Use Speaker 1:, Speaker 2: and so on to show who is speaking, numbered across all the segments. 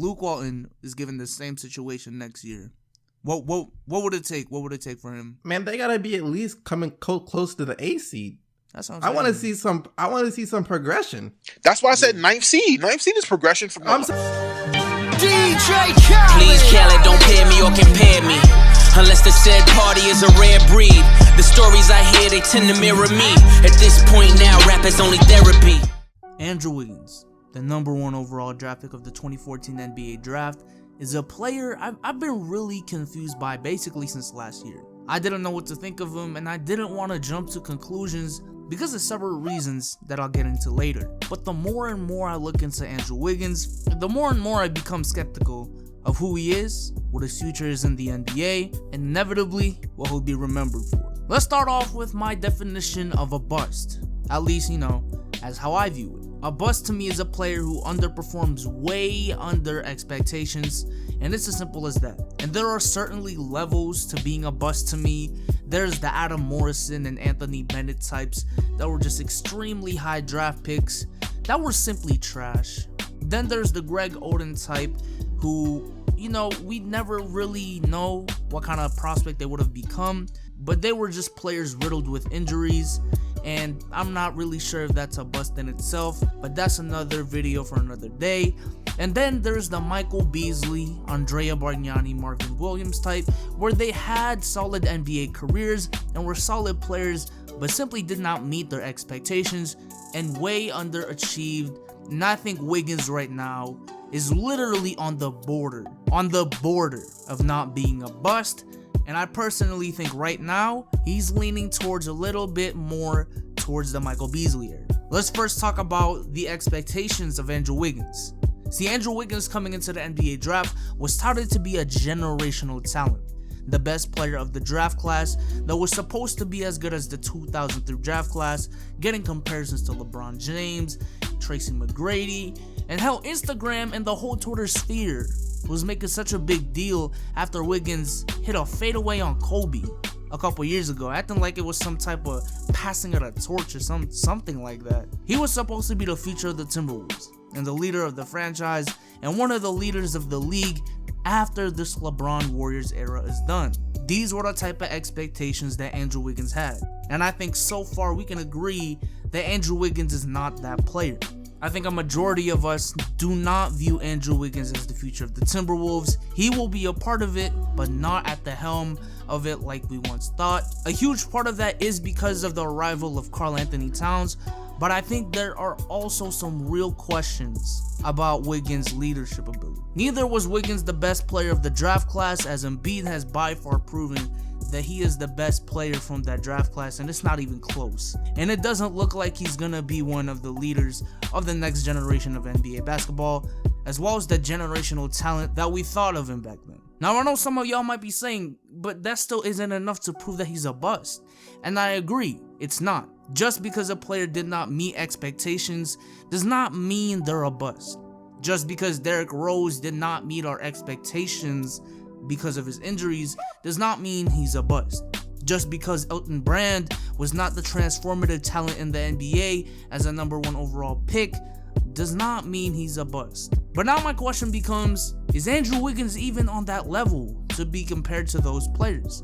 Speaker 1: Luke Walton is given the same situation next year, what would it take? What would it take for him?
Speaker 2: Man, they gotta be at least coming close to the A seed.
Speaker 1: That's what I'm
Speaker 2: I
Speaker 1: saying.
Speaker 2: want to see some. I want to see some progression.
Speaker 3: That's why I said 9th seed. 9th seed is progression from.
Speaker 4: DJ Khaled. Please, Khaled, don't pair me or compare me. Unless the said party is a rare breed. The stories I hear, they tend to mirror me. At this point now, rap is only therapy.
Speaker 1: Andrew Wiggins, the #1 overall draft pick of the 2014 NBA draft, is a player I've been really confused by basically since last year. I didn't know what to think of him, and I didn't want to jump to conclusions because of several reasons that I'll get into later. But the more and more I look into Andrew Wiggins, the more and more I become skeptical of who he is, what his future is in the NBA, and inevitably what he'll be remembered for. Let's start off with my definition of a bust, at least, as how I view it. A bust to me is a player who underperforms way under expectations, and it's as simple as that. And there are certainly levels to being a bust to me. There's the Adam Morrison and Anthony Bennett types that were just extremely high draft picks that were simply trash. Then there's the Greg Oden type who, we never really know what kind of prospect they would have become, but they were just players riddled with injuries, and I'm not really sure if that's a bust in itself, but that's another video for another day. And then there's the Michael Beasley, Andrea Bargnani, Marvin Williams type, where they had solid NBA careers and were solid players, but simply did not meet their expectations and way underachieved. And I think Wiggins right now is literally on the border of not being a bust. And I personally think right now, he's leaning towards a little bit more towards the Michael Beasley area. Let's first talk about the expectations of Andrew Wiggins. See, Andrew Wiggins coming into the NBA draft was touted to be a generational talent. The best player of the draft class that was supposed to be as good as the 2003 draft class, getting comparisons to LeBron James, Tracy McGrady, and how Instagram and the whole Twitter sphere was making such a big deal after Wiggins hit a fadeaway on Kobe a couple years ago, acting like it was some type of passing of a torch or something like that. He was supposed to be the future of the Timberwolves and the leader of the franchise and one of the leaders of the league after this LeBron Warriors era is done. These were the type of expectations that Andrew Wiggins had, and I think so far we can agree that Andrew Wiggins is not that player. I think a majority of us do not view Andrew Wiggins as the future of the Timberwolves. He will be a part of it, but not at the helm of it like we once thought. A huge part of that is because of the arrival of Karl Anthony Towns, but I think there are also some real questions about Wiggins' leadership ability. Neither was Wiggins the best player of the draft class, as Embiid has by far proven that he is the best player from that draft class, and it's not even close. And it doesn't look like he's gonna be one of the leaders of the next generation of NBA basketball, as well as the generational talent that we thought of him back then. Now, I know some of y'all might be saying, but that still isn't enough to prove that he's a bust. And I agree, it's not. Just because a player did not meet expectations does not mean they're a bust. Just because Derrick Rose did not meet our expectations because of his injuries does not mean he's a bust. Just because Elton Brand was not the transformative talent in the NBA as a #1 overall pick does not mean he's a bust. But now my question becomes, is Andrew Wiggins even on that level to be compared to those players?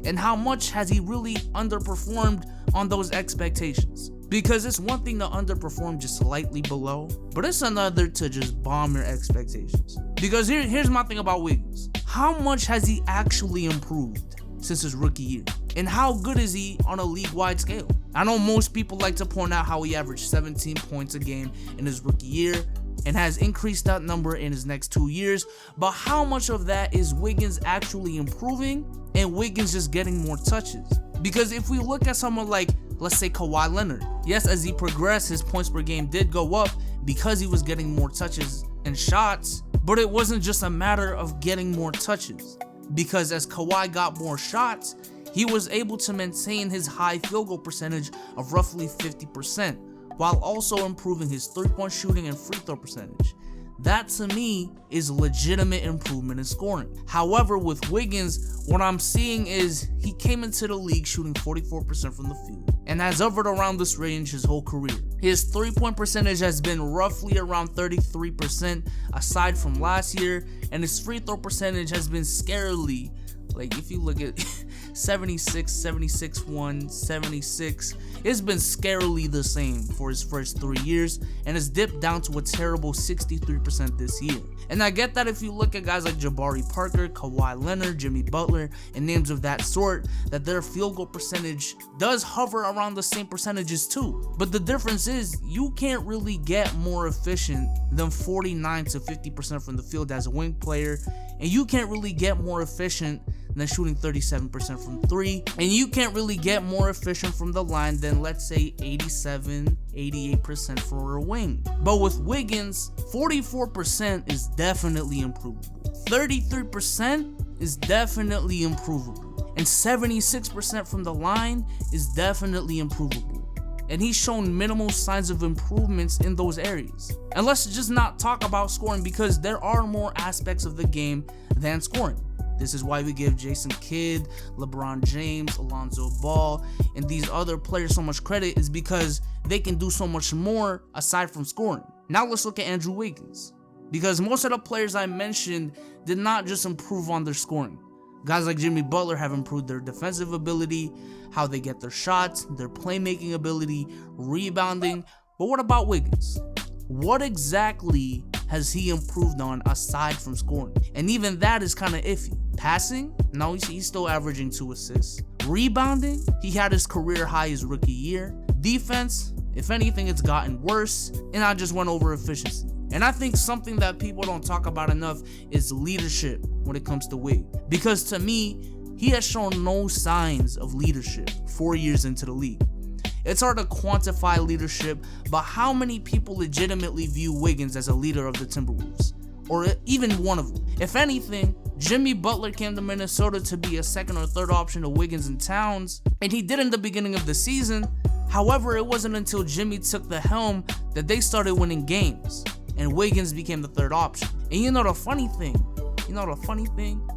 Speaker 1: And how much has he really underperformed on those expectations? Because it's one thing to underperform just slightly below, but it's another to just bomb your expectations. Because here's my thing about Wiggins. How much has he actually improved since his rookie year? And how good is he on a league-wide scale? I know most people like to point out how he averaged 17 points a game in his rookie year and has increased that number in his next 2 years, but how much of that is Wiggins actually improving and Wiggins just getting more touches? Because if we look at someone like, let's say, Kawhi Leonard, yes, as he progressed, his points per game did go up because he was getting more touches and shots, but it wasn't just a matter of getting more touches, because as Kawhi got more shots, he was able to maintain his high field goal percentage of roughly 50%, while also improving his 3-point shooting and free throw percentage. That to me is legitimate improvement in scoring. However, with Wiggins, what I'm seeing is he came into the league shooting 44% from the field and has hovered around this range his whole career. His 3-point percentage has been roughly around 33% aside from last year, and his free throw percentage has been scarily, like if you look at 76, 76-1, 76, it's been scarily the same for his first 3 years and has dipped down to a terrible 63% this year. And I get that if you look at guys like Jabari Parker, Kawhi Leonard, Jimmy Butler, and names of that sort, that their field goal percentage does hover around the same percentages too. But the difference is you can't really get more efficient than 49 to 50% from the field as a wing player, and you can't really get more efficient than shooting 37% from 3, and you can't really get more efficient from the line than, let's say, 87-88% for a wing. But with Wiggins, 44% is definitely improvable, 33% is definitely improvable, and 76% from the line is definitely improvable. And he's shown minimal signs of improvements in those areas. And let's just not talk about scoring, because there are more aspects of the game than scoring. This is why we give Jason Kidd, LeBron James, Alonzo Ball, and these other players so much credit, is because they can do so much more aside from scoring. Now let's look at Andrew Wiggins, because most of the players I mentioned did not just improve on their scoring. Guys like Jimmy Butler have improved their defensive ability, how they get their shots, their playmaking ability, rebounding. But what about Wiggins? What exactly has he improved on aside from scoring? And even that is kind of iffy. Passing? No, he's still averaging 2 assists. Rebounding? He had his career high his rookie year. Defense? If anything, it's gotten worse. And I just went over efficiency. And I think something that people don't talk about enough is leadership when it comes to Wig. Because to me, he has shown no signs of leadership 4 years into the league. It's hard to quantify leadership, but how many people legitimately view Wiggins as a leader of the Timberwolves? Or even one of them? If anything, Jimmy Butler came to Minnesota to be a second or third option to Wiggins and Towns, and he did in the beginning of the season. However, it wasn't until Jimmy took the helm that they started winning games, and Wiggins became the third option. And you know the funny thing?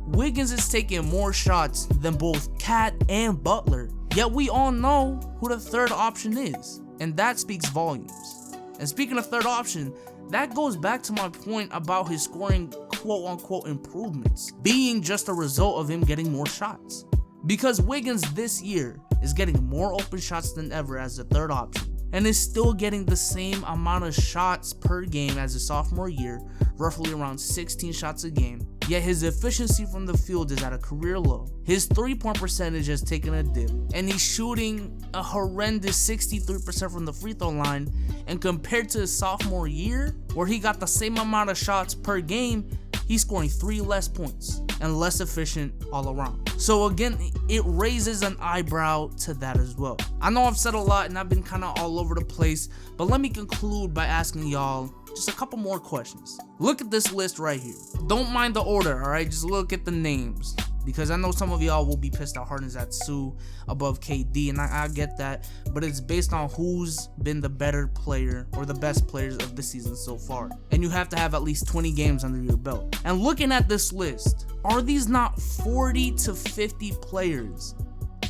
Speaker 1: Wiggins is taking more shots than both Cat and Butler, yet we all know who the third option is, and that speaks volumes. And speaking of third option, that goes back to my point about his scoring quote-unquote improvements being just a result of him getting more shots. Because Wiggins this year is getting more open shots than ever as the third option, and is still getting the same amount of shots per game as his sophomore year, roughly around 16 shots a game, yet his efficiency from the field is at a career low. His 3-point percentage has taken a dip, and he's shooting a horrendous 63% from the free throw line, and compared to his sophomore year, where he got the same amount of shots per game, he's scoring 3 less points and less efficient all around. So again, it raises an eyebrow to that as well. I know I've said a lot and I've been kind of all over the place, but let me conclude by asking y'all just a couple more questions. Look at this list right here. Don't mind the order, alright? Just look at the names, because I know some of y'all will be pissed at Harden's at Sue above KD, and I get that, but it's based on who's been the better player or the best players of the season so far. And you have to have at least 20 games under your belt. And looking at this list, are these not 40 to 50 players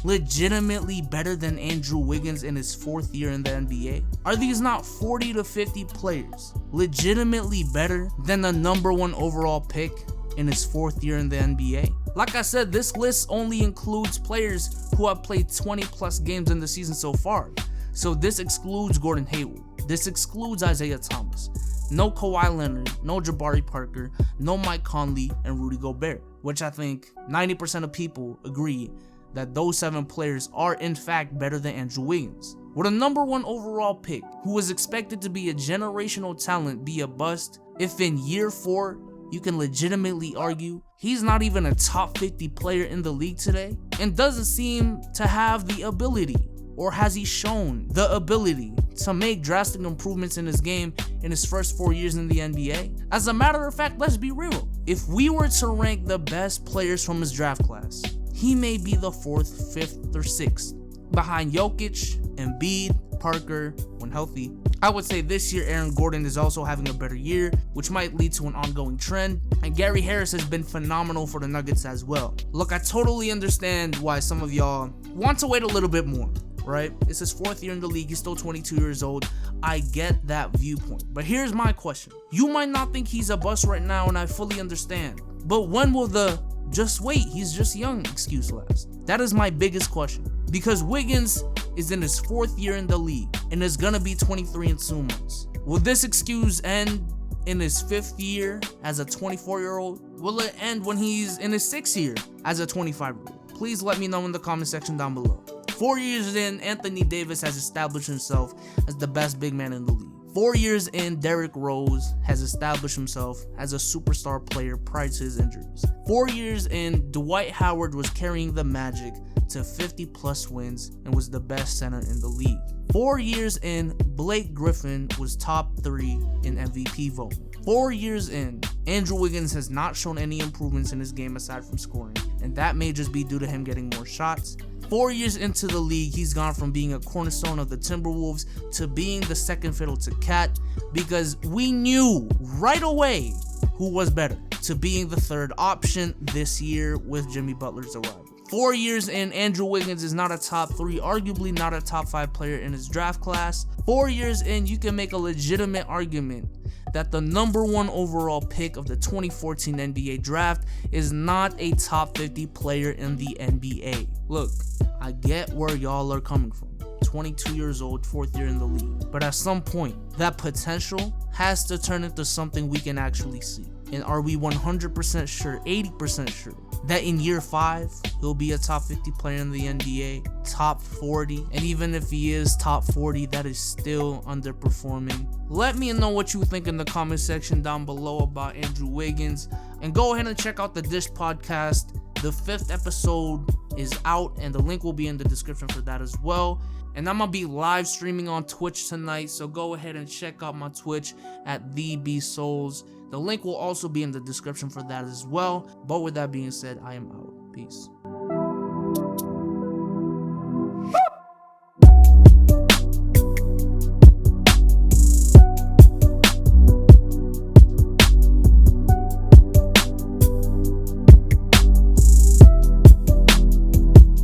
Speaker 1: legitimately better than Andrew Wiggins in his 4th year in the NBA? Are these not 40 to 50 players legitimately better than the number 1 overall pick in his 4th year in the NBA? Like I said, this list only includes players who have played 20 plus games in the season so far. So this excludes Gordon Hayward. This excludes Isaiah Thomas. No Kawhi Leonard, no Jabari Parker, no Mike Conley, and Rudy Gobert, which I think 90% of people agree that those 7 players are in fact better than Andrew Wiggins. Would a number 1 overall pick, who was expected to be a generational talent, be a bust if in year 4 you can legitimately argue he's not even a top 50 player in the league today, and doesn't seem to have the ability, or has he shown the ability to make drastic improvements in his game in his first 4 years in the NBA? As a matter of fact, let's be real. If we were to rank the best players from his draft class, he may be the 4th, 5th, or 6th, behind Jokic, Embiid, Parker when healthy. I would say this year Aaron Gordon is also having a better year, which might lead to an ongoing trend. And Gary Harris has been phenomenal for the Nuggets as well. Look, I totally understand why some of y'all want to wait a little bit more, right? It's his 4th year in the league. He's still 22 years old. I get that viewpoint. But here's my question. You might not think he's a bust right now, and I fully understand. But when will the "just wait, he's just young" excuse last? That is my biggest question. Because Wiggins is in his 4th year in the league and is gonna be 23 in 2 months. Will this excuse end in his 5th year as a 24-year-old? Will it end when he's in his 6th year as a 25-year-old? Please let me know in the comment section down below. 4 years in, Anthony Davis has established himself as the best big man in the league. 4 years in, Derrick Rose has established himself as a superstar player prior to his injuries. 4 years in, Dwight Howard was carrying the Magic to 50+ wins and was the best center in the league. 4 years in, Blake Griffin was top 3 in MVP voting. 4 years in, Andrew Wiggins has not shown any improvements in his game aside from scoring, and that may just be due to him getting more shots. 4 years into the league, he's gone from being a cornerstone of the Timberwolves to being the second fiddle to Cat, because we knew right away who was better, to being the third option this year with Jimmy Butler's arrival. 4 years in, Andrew Wiggins is not a top 3, arguably not a top 5 player in his draft class. 4 years in, you can make a legitimate argument that the number 1 overall pick of the 2014 NBA draft is not a top 50 player in the NBA. Look, I get where y'all are coming from. 22 years old, 4th year in the league. But at some point, that potential has to turn into something we can actually see. And are we 100% sure, 80% sure, that in year 5, he'll be a top 50 player in the NBA, top 40, and even if he is top 40, that is still underperforming? Let me know what you think in the comment section down below about Andrew Wiggins, and go ahead and check out the Dish podcast. The 5th episode is out, and the link will be in the description for that as well. And I'm gonna be live streaming on Twitch tonight, so go ahead and check out my Twitch at TheBSouls. The link will also be in the description for that as well. But with that being said, I am out. Peace.